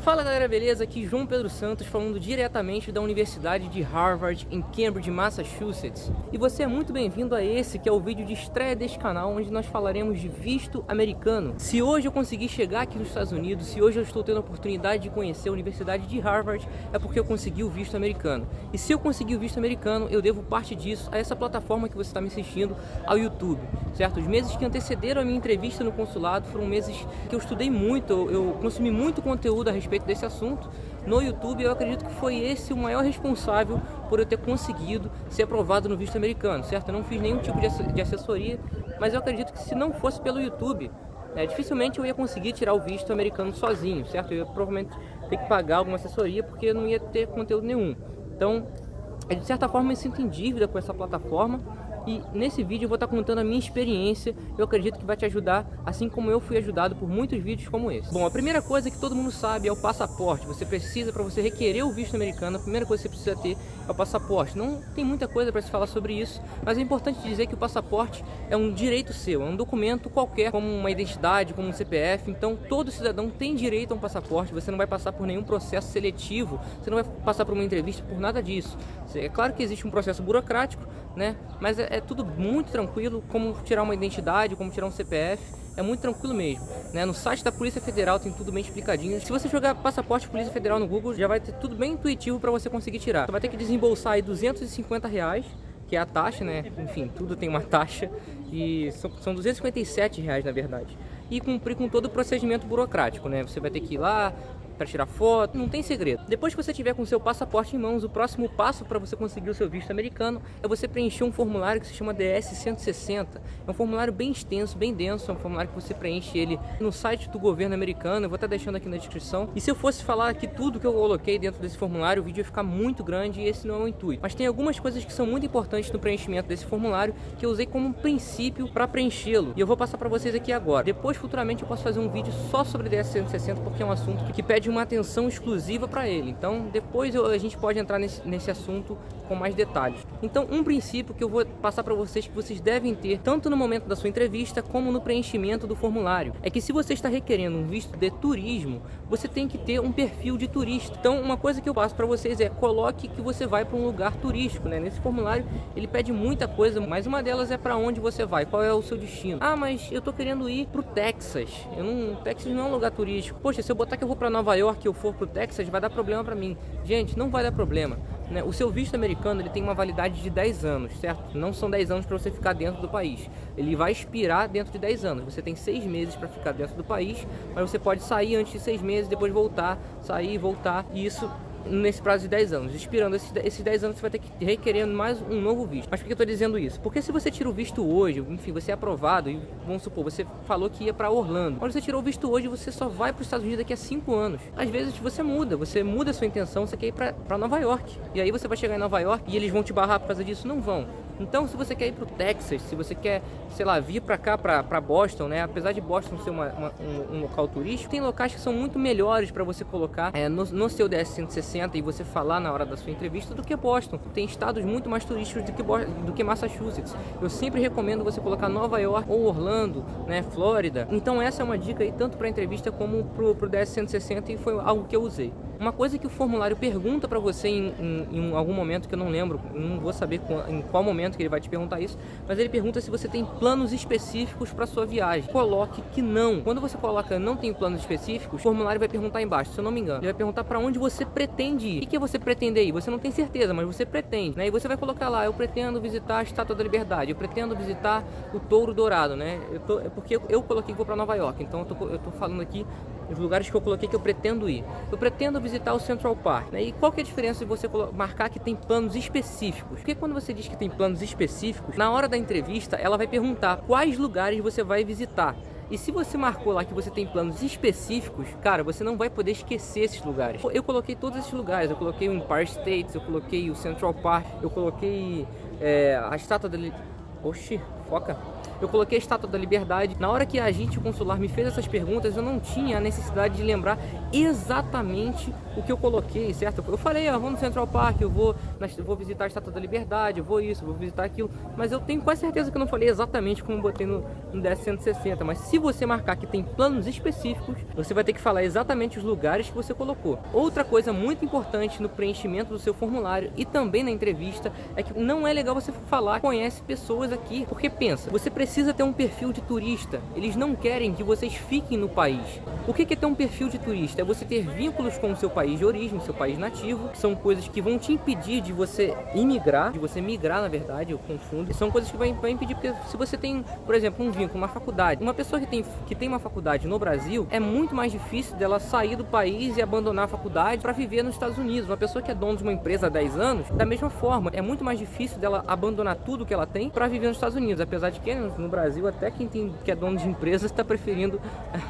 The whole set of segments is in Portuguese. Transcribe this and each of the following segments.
Fala galera, beleza? Aqui João Pedro Santos falando diretamente da Universidade de Harvard em Cambridge, Massachusetts. E você é muito bem-vindo a esse que é o vídeo de estreia deste canal, onde nós falaremos de visto americano. Se hoje eu consegui chegar aqui nos Estados Unidos, se hoje eu estou tendo a oportunidade de conhecer a Universidade de Harvard, é porque eu consegui o visto americano. E se eu consegui o visto americano, eu devo parte disso a essa plataforma que você está me assistindo, ao YouTube, certo? Os meses que antecederam a minha entrevista no consulado foram meses que eu estudei muito, eu consumi muito conteúdo a respeito desse assunto no YouTube. Eu acredito que foi esse o maior responsável por eu ter conseguido ser aprovado no visto americano, certo? Eu não fiz nenhum tipo de assessoria, mas eu acredito que se não fosse pelo YouTube, dificilmente eu ia conseguir tirar o visto americano sozinho, certo? Eu ia provavelmente ter que pagar alguma assessoria porque eu não ia ter conteúdo nenhum. Então, de certa forma, eu me sinto em dívida com essa plataforma. E nesse vídeo eu vou estar contando a minha experiência. Eu acredito que vai te ajudar, assim como eu fui ajudado por muitos vídeos como esse. Bom, a primeira coisa que todo mundo sabe é o passaporte. Você precisa, para você requerer o visto americano, a primeira coisa que você precisa ter é o passaporte. Não tem muita coisa para se falar sobre isso, mas é importante dizer que o passaporte é um direito seu, é um documento qualquer, como uma identidade, como um CPF. Então todo cidadão tem direito a um passaporte. Você não vai passar por nenhum processo seletivo, você não vai passar por uma entrevista, por nada disso. É claro que existe um processo burocrático, né? Mas é tudo muito tranquilo, como tirar uma identidade, como tirar um CPF, é muito tranquilo mesmo, né? No site da Polícia Federal tem tudo bem explicadinho. Se você jogar passaporte Polícia Federal no Google, já vai ter tudo bem intuitivo para você conseguir tirar. Você vai ter que desembolsar aí R$250, que é a taxa, né? Enfim, tudo tem uma taxa, e são R$257 na verdade. E cumprir com todo o procedimento burocrático, né? Você vai ter que ir lá para tirar foto, não tem segredo. Depois que você tiver com o seu passaporte em mãos, o próximo passo para você conseguir o seu visto americano é você preencher um formulário que se chama DS-160. É um formulário bem extenso, bem denso, é um formulário que você preenche ele no site do governo americano. Eu vou estar deixando aqui na descrição. E se eu fosse falar aqui tudo que eu coloquei dentro desse formulário, o vídeo ia ficar muito grande e esse não é o intuito. Mas tem algumas coisas que são muito importantes no preenchimento desse formulário que eu usei como princípio para preenchê-lo. E eu vou passar para vocês aqui agora. Depois, futuramente, eu posso fazer um vídeo só sobre DS-160, porque é um assunto que pede uma atenção exclusiva para ele. Então depois a gente pode entrar nesse assunto com mais detalhes. Então, um princípio que eu vou passar para vocês, que vocês devem ter tanto no momento da sua entrevista como no preenchimento do formulário, é que se você está requerendo um visto de turismo, você tem que ter um perfil de turista. Então, uma coisa que eu passo para vocês é: coloque que você vai para um lugar turístico, né? Nesse formulário ele pede muita coisa, mas uma delas é para onde você vai, qual é o seu destino. Ah, mas eu tô querendo ir pro Texas. Texas não é um lugar turístico. Poxa, se eu botar que eu vou para Nova York e eu for pro Texas, vai dar problema para mim. Gente, não vai dar problema, né? O seu visto americano, ele tem uma validade de 10 anos, certo? Não são 10 anos para você ficar dentro do país. Ele vai expirar dentro de 10 anos. Você tem 6 meses para ficar dentro do país, mas você pode sair antes de 6 meses, depois voltar, sair e voltar. E isso nesse prazo de 10 anos. Expirando esses 10 anos, você vai ter que requerer mais um novo visto. Mas por que eu estou dizendo isso? Porque se você tira o visto hoje, enfim, você é aprovado e, vamos supor, você falou que ia para Orlando. Quando você tirou o visto hoje, você só vai para os Estados Unidos daqui a 5 anos. Às vezes você muda a sua intenção, você quer ir para Nova York. E aí você vai chegar em Nova York e eles vão te barrar por causa disso? Não vão. Então, se você quer ir para o Texas, se você quer, sei lá, vir para cá, para Boston, né? Apesar de Boston ser um local turístico, tem locais que são muito melhores para você colocar no seu DS-160 e você falar na hora da sua entrevista do que Boston. Tem estados muito mais turísticos do que Massachusetts. Eu sempre recomendo você colocar Nova York ou Orlando, né? Flórida. Então, essa é uma dica aí tanto para a entrevista como pro DS-160, e foi algo que eu usei. Uma coisa que o formulário pergunta para você em algum momento, que eu não lembro, não vou saber em qual momento que ele vai te perguntar isso, mas ele pergunta se você tem planos específicos para sua viagem. Coloque que não. Quando você coloca não tem planos específicos, o formulário vai perguntar embaixo, se eu não me engano. Ele vai perguntar para onde você pretende ir. O que você pretende ir? Você não tem certeza, mas você pretende, né? E você vai colocar lá: eu pretendo visitar a Estátua da Liberdade, eu pretendo visitar o Touro Dourado, né? Porque eu coloquei que vou para Nova York, então eu tô falando aqui os lugares que eu coloquei que eu pretendo ir. Eu pretendo visitar o Central Park, né? E qual que é a diferença de você marcar que tem planos específicos? Porque quando você diz que tem planos específicos, na hora da entrevista ela vai perguntar quais lugares você vai visitar. E se você marcou lá que você tem planos específicos, cara, você não vai poder esquecer esses lugares. Eu coloquei todos esses lugares. Eu coloquei o Empire State, eu coloquei o Central Park, eu coloquei a Estátua da... Oxi, foca. eu coloquei a Estátua da Liberdade. Na hora que a agente consular me fez essas perguntas, eu não tinha a necessidade de lembrar exatamente o que eu coloquei, certo? Eu falei, vou no Central Park, eu vou visitar a Estátua da Liberdade, eu vou isso, eu vou visitar aquilo, mas eu tenho quase certeza que eu não falei exatamente como eu botei no DS-160, mas se você marcar que tem planos específicos, você vai ter que falar exatamente os lugares que você colocou. Outra coisa muito importante no preenchimento do seu formulário e também na entrevista é que não é legal você falar que conhece pessoas aqui, porque pensa, você precisa ter um perfil de turista, eles não querem que vocês fiquem no país. O que é ter um perfil de turista? É você ter vínculos com o seu país de origem, seu país nativo, que são coisas que vão te impedir de você imigrar, de você migrar, na verdade, eu confundo, são coisas que vai impedir, porque se você tem, por exemplo, um vínculo, uma faculdade, uma pessoa que tem uma faculdade no Brasil, é muito mais difícil dela sair do país e abandonar a faculdade para viver nos Estados Unidos. Uma pessoa que é dona de uma empresa há 10 anos, da mesma forma, é muito mais difícil dela abandonar tudo que ela tem para viver nos Estados Unidos, apesar de que no Brasil até quem é dono de empresas está preferindo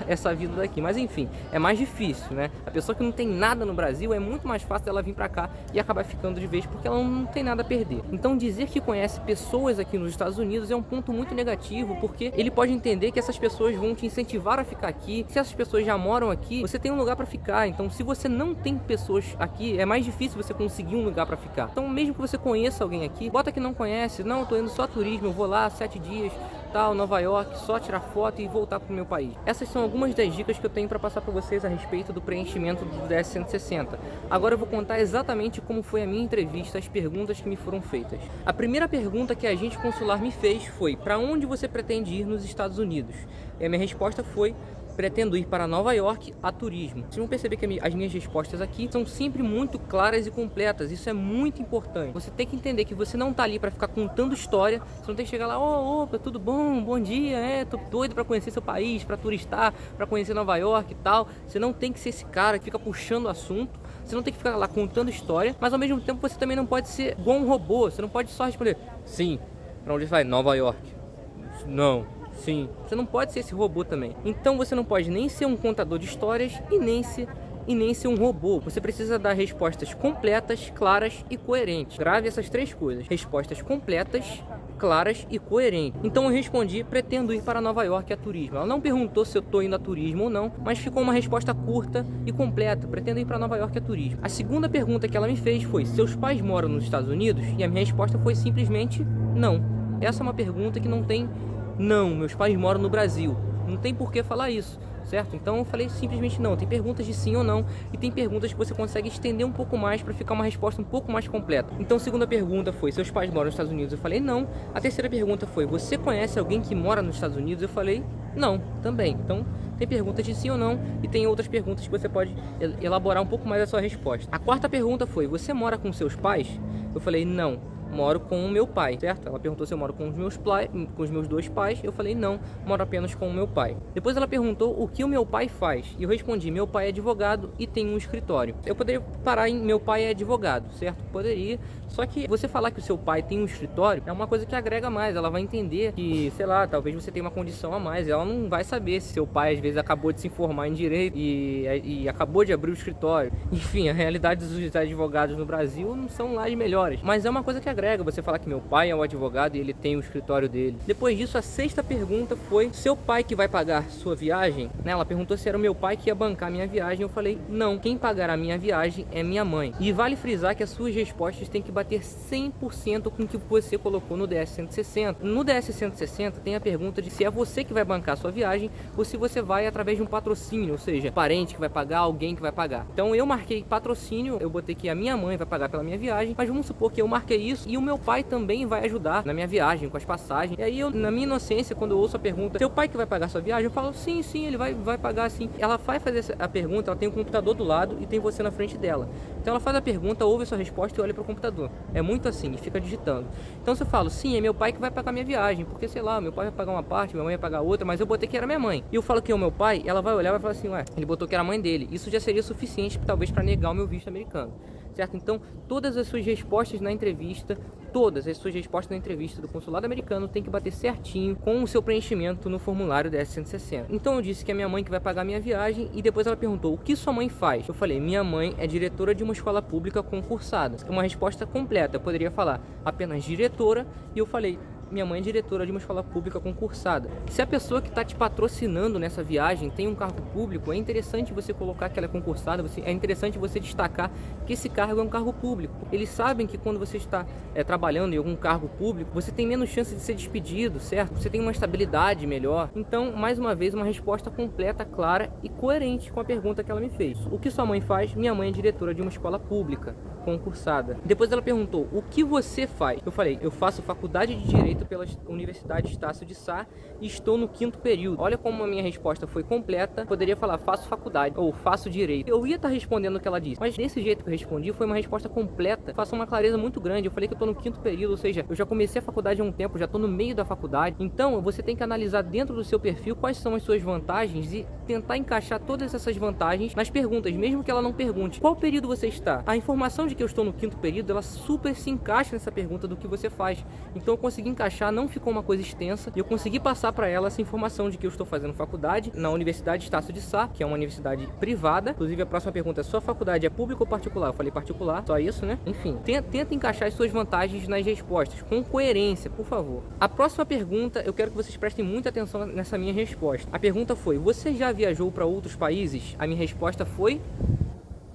essa vida daqui, mas enfim, é mais difícil, né? A pessoa que não tem nada no Brasil, é muito mais fácil dela vir para cá e acabar ficando de vez, porque ela não tem nada a perder. Então dizer que conhece pessoas aqui nos Estados Unidos é um ponto muito negativo, porque ele pode entender que essas pessoas vão te incentivar a ficar aqui. Se essas pessoas já moram aqui, você tem um lugar para ficar. Então se você não tem pessoas aqui, é mais difícil você conseguir um lugar para ficar. Então mesmo que você conheça alguém aqui, bota que não conhece, não, eu tô indo só a turismo, eu vou lá 7 dias, tal, Nova York, só tirar foto e voltar pro meu país. Essas são algumas das dicas que eu tenho para passar para vocês a respeito do preenchimento do DS-160. Agora eu vou contar exatamente como foi a minha entrevista, as perguntas que me foram feitas. A primeira pergunta que a agente consular me fez foi: para onde você pretende ir nos Estados Unidos? E a minha resposta foi: pretendo ir para Nova York a turismo. Vocês vão perceber que as minhas respostas aqui são sempre muito claras e completas. Isso é muito importante. Você tem que entender que você não tá ali para ficar contando história. Você não tem que chegar lá, opa, tudo bom? Bom dia, tô doido para conhecer seu país, para turistar, para conhecer Nova York e tal. Você não tem que ser esse cara que fica puxando o assunto. Você não tem que ficar lá contando história, mas ao mesmo tempo você também não pode ser igual um robô. Você não pode só responder sim. Para onde você vai? Nova York. Não. Sim, você não pode ser esse robô também. Então você não pode nem ser um contador de histórias e nem ser um robô. Você precisa dar respostas completas, claras e coerentes. Grave essas 3 coisas: respostas completas, claras e coerentes. Então eu respondi: pretendo ir para Nova York a turismo. Ela não perguntou se eu estou indo a turismo ou não, mas ficou uma resposta curta e completa: pretendo ir para Nova York a turismo. A segunda pergunta que ela me fez foi: seus pais moram nos Estados Unidos? E a minha resposta foi simplesmente não. Essa é uma pergunta que não tem não, meus pais moram no Brasil. Não tem por que falar isso, certo? Então eu falei simplesmente não. Tem perguntas de sim ou não e tem perguntas que você consegue estender um pouco mais para ficar uma resposta um pouco mais completa. Então a segunda pergunta foi: seus pais moram nos Estados Unidos? Eu falei não. A terceira pergunta foi: você conhece alguém que mora nos Estados Unidos? Eu falei não, também. Então tem perguntas de sim ou não e tem outras perguntas que você pode elaborar um pouco mais a sua resposta. A quarta pergunta foi: você mora com seus pais? Eu falei não. Moro com o meu pai, certo? Ela perguntou se eu moro com os meus 2 pais. Eu falei não, moro apenas com o meu pai. Depois ela perguntou o que o meu pai faz. E eu respondi: meu pai é advogado e tem um escritório. Eu poderia parar em meu pai é advogado, certo? Poderia. Só que você falar que o seu pai tem um escritório é uma coisa que agrega mais. Ela vai entender que, sei lá, talvez você tenha uma condição a mais. Ela não vai saber se seu pai às vezes acabou de se formar em direito e acabou de abrir o escritório. Enfim, a realidade dos advogados no Brasil não são lá as melhores. Mas é uma coisa que agrega você falar que meu pai é um advogado e ele tem o escritório dele. Depois disso, a sexta pergunta foi: seu pai que vai pagar sua viagem? Ela perguntou se era o meu pai que ia bancar a minha viagem. Eu falei não, quem pagará a minha viagem é minha mãe. E vale frisar que as suas respostas têm que bater 100% com o que você colocou no DS-160. No DS-160 tem a pergunta de se é você que vai bancar a sua viagem ou se você vai através de um patrocínio, ou seja, parente que vai pagar, alguém que vai pagar. Então eu marquei patrocínio, eu botei que a minha mãe vai pagar pela minha viagem, mas vamos supor que eu marquei isso e o meu pai também vai ajudar na minha viagem, com as passagens. E aí eu, na minha inocência, quando eu ouço a pergunta: seu pai que vai pagar sua viagem? Eu falo sim, ele vai pagar sim. Ela vai fazer a pergunta, ela tem um computador do lado e tem você na frente dela. Então ela faz a pergunta, ouve a sua resposta e olha para o computador. É muito assim, e fica digitando. Então se eu falo sim, é meu pai que vai pagar minha viagem, porque sei lá, meu pai vai pagar uma parte, minha mãe vai pagar outra, mas eu botei que era minha mãe. E eu falo que é o meu pai, ela vai olhar e vai falar assim: ué, ele botou que era a mãe dele. Isso já seria suficiente talvez para negar o meu visto americano, certo? Então todas as suas respostas na entrevista, do consulado americano tem que bater certinho com o seu preenchimento no formulário DS-160. Então eu disse que é minha mãe que vai pagar minha viagem e depois ela perguntou: o que sua mãe faz? Eu falei: minha mãe é diretora de uma escola pública concursada. Uma resposta completa. Eu poderia falar apenas diretora e eu falei minha mãe é diretora de uma escola pública concursada. Se a pessoa que está te patrocinando nessa viagem tem um cargo público, é interessante você colocar que ela é concursada, é interessante você destacar que esse cargo é um cargo público. Eles sabem que quando você está trabalhando em algum cargo público, você tem menos chance de ser despedido, certo? Você tem uma estabilidade melhor. Então, mais uma vez, uma resposta completa, clara e coerente com a pergunta que ela me fez. O que sua mãe faz? Minha mãe é diretora de uma escola pública concursada. Depois ela perguntou, o que você faz? Eu falei, eu faço faculdade de Direito pela Universidade Estácio de Sá e estou no 5º período. Olha como a minha resposta foi completa. Poderia falar, faço faculdade ou faço Direito. Eu ia estar respondendo o que ela disse, mas desse jeito que eu respondi foi uma resposta completa. Faço uma clareza muito grande. Eu falei que eu estou no 5º período, ou seja, eu já comecei a faculdade há um tempo, já estou no meio da faculdade. Então, você tem que analisar dentro do seu perfil quais são as suas vantagens e tentar encaixar todas essas vantagens nas perguntas, mesmo que ela não pergunte qual período você está. A informação de que eu estou no 5º período, ela super se encaixa nessa pergunta do que você faz. Então eu consegui encaixar, não ficou uma coisa extensa, e eu consegui passar para ela essa informação de que eu estou fazendo faculdade na Universidade Estácio de Sá, que é uma universidade privada. Inclusive a próxima pergunta é, sua faculdade é pública ou particular? Eu falei particular, só isso, né? Enfim, tenta encaixar as suas vantagens nas respostas, com coerência, por favor. A próxima pergunta, eu quero que vocês prestem muita atenção nessa minha resposta. A pergunta foi, você já viajou para outros países? A minha resposta foi...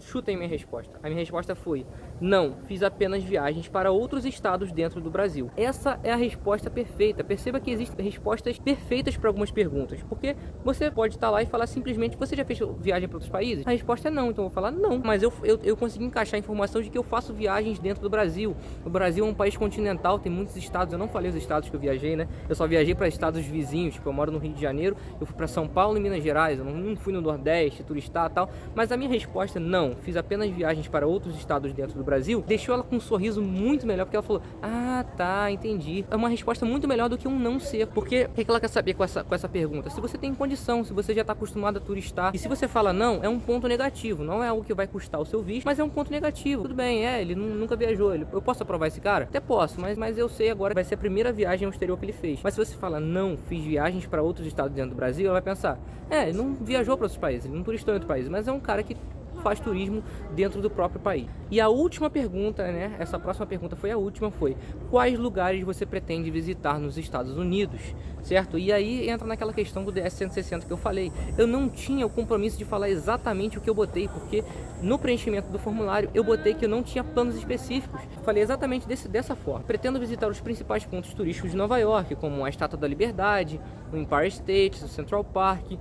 Chutem minha resposta. A minha resposta foi, não, fiz apenas viagens para outros estados dentro do Brasil. Essa é a resposta perfeita. Perceba que existem respostas perfeitas para algumas perguntas, porque você pode estar lá e falar simplesmente, você já fez viagem para outros países? A resposta é não, então eu vou falar não, mas eu consegui encaixar a informação de que eu faço viagens dentro do Brasil. O Brasil é um país continental, tem muitos estados, eu não falei os estados que eu viajei, né? Eu só viajei para estados vizinhos, tipo, eu moro no Rio de Janeiro, eu fui para São Paulo e Minas Gerais, eu não fui no Nordeste, turistar e tal, mas a minha resposta não, fiz apenas viagens para outros estados dentro do Brasil, deixou ela com um sorriso muito melhor, porque ela falou, ah, tá, entendi. É uma resposta muito melhor do que um não ser, porque o que ela quer saber com essa pergunta? Se você tem condição, se você já está acostumado a turistar, e se você fala não, é um ponto negativo, não é algo que vai custar o seu visto, mas é um ponto negativo. Tudo bem, ele nunca viajou, eu posso aprovar esse cara? Até posso, mas eu sei agora, vai ser a primeira viagem ao exterior que ele fez. Mas se você fala, não, fiz viagens para outros estados dentro do Brasil, ela vai pensar, ele não viajou para outros países, ele não turistou em outro país, mas é um cara que faz turismo dentro do próprio país. E a última pergunta, né? Essa próxima pergunta foi a última, foi quais lugares você pretende visitar nos Estados Unidos, certo? E aí entra naquela questão do DS-160 que eu falei. Eu não tinha o compromisso de falar exatamente o que eu botei, porque no preenchimento do formulário eu botei que eu não tinha planos específicos. Falei exatamente dessa forma. Pretendo visitar os principais pontos turísticos de Nova York, como a Estátua da Liberdade, o Empire State, o Central Park.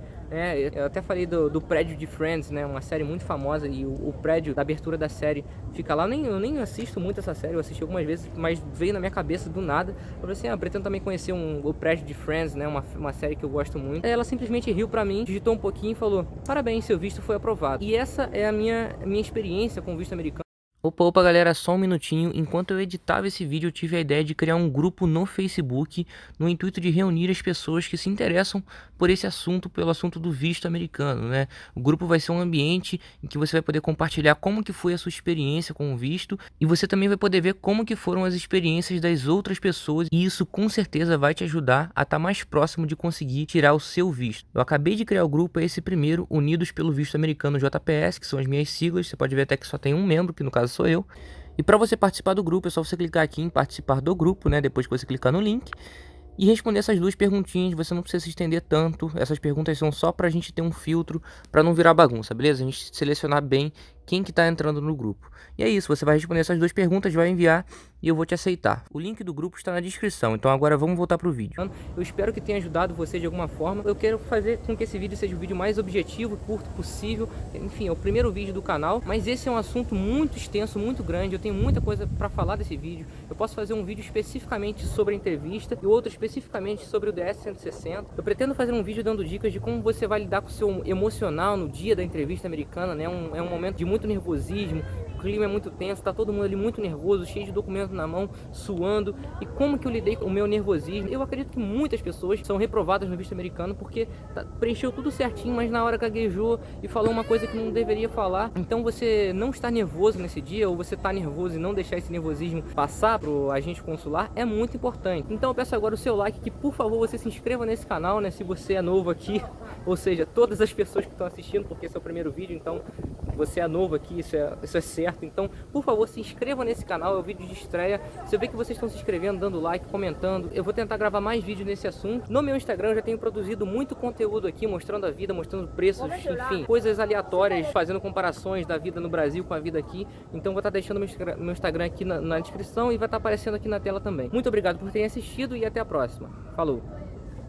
Eu até falei do prédio de Friends, né? Uma série muito famosa, e o prédio da abertura da série fica lá. Eu nem assisto muito essa série, eu assisti algumas vezes, mas veio na minha cabeça do nada. Eu falei assim, pretendo também conhecer o prédio de Friends, né? Uma série que eu gosto muito. Aí ela simplesmente riu pra mim, digitou um pouquinho e falou, parabéns, seu visto foi aprovado. E essa é a minha experiência com o visto americano. Opa, galera, só um minutinho. Enquanto eu editava esse vídeo, eu tive a ideia de criar um grupo no Facebook no intuito de reunir as pessoas que se interessam por esse assunto, pelo assunto do visto americano, né? O grupo vai ser um ambiente em que você vai poder compartilhar como que foi a sua experiência com o visto, e você também vai poder ver como que foram as experiências das outras pessoas, e isso com certeza vai te ajudar a estar mais próximo de conseguir tirar o seu visto. Eu acabei de criar o grupo, esse primeiro, Unidos pelo Visto Americano JPS, que são as minhas siglas. Você pode ver até que só tem um membro, que no caso sou eu. E para você participar do grupo, é só você clicar aqui em participar do grupo, né? Depois que você clicar no link, e responder essas duas perguntinhas. Você não precisa se estender tanto. Essas perguntas são só pra gente ter um filtro, pra não virar bagunça, beleza? A gente selecionar bem quem que tá entrando no grupo. E é isso, você vai responder essas duas perguntas, vai enviar e eu vou te aceitar. O link do grupo está na descrição, então agora vamos voltar pro vídeo. Eu espero que tenha ajudado você de alguma forma. Eu quero fazer com que esse vídeo seja o vídeo mais objetivo e curto possível. Enfim, é o primeiro vídeo do canal, mas esse é um assunto muito extenso, muito grande. Eu tenho muita coisa para falar desse vídeo. Eu posso fazer um vídeo especificamente sobre a entrevista e outro especificamente sobre o DS-160. Eu pretendo fazer um vídeo dando dicas de como você vai lidar com o seu emocional no dia da entrevista americana, né? É um momento de muito nervosismo, o clima é muito tenso, tá todo mundo ali muito nervoso, cheio de documento na mão, suando. E como que eu lidei com o meu nervosismo? Eu acredito que muitas pessoas são reprovadas no visto americano porque preencheu tudo certinho, mas na hora gaguejou e falou uma coisa que não deveria falar. Então você não estar nervoso nesse dia, ou você tá nervoso e não deixar esse nervosismo passar pro agente consular, é muito importante. Então eu peço agora o seu like, que por favor você se inscreva nesse canal, né, se você é novo aqui, ou seja, todas as pessoas que estão assistindo, porque esse é o primeiro vídeo, então você é novo aqui, isso é certo. Então, por favor, se inscreva nesse canal, é o vídeo de estreia. Se eu ver que vocês estão se inscrevendo, dando like, comentando, eu vou tentar gravar mais vídeos nesse assunto. No meu Instagram eu já tenho produzido muito conteúdo aqui, mostrando a vida, mostrando preços, enfim, coisas aleatórias, fazendo comparações da vida no Brasil com a vida aqui. Então vou estar deixando meu Instagram aqui na descrição e vai estar aparecendo aqui na tela também. Muito obrigado por terem assistido e até a próxima. Falou!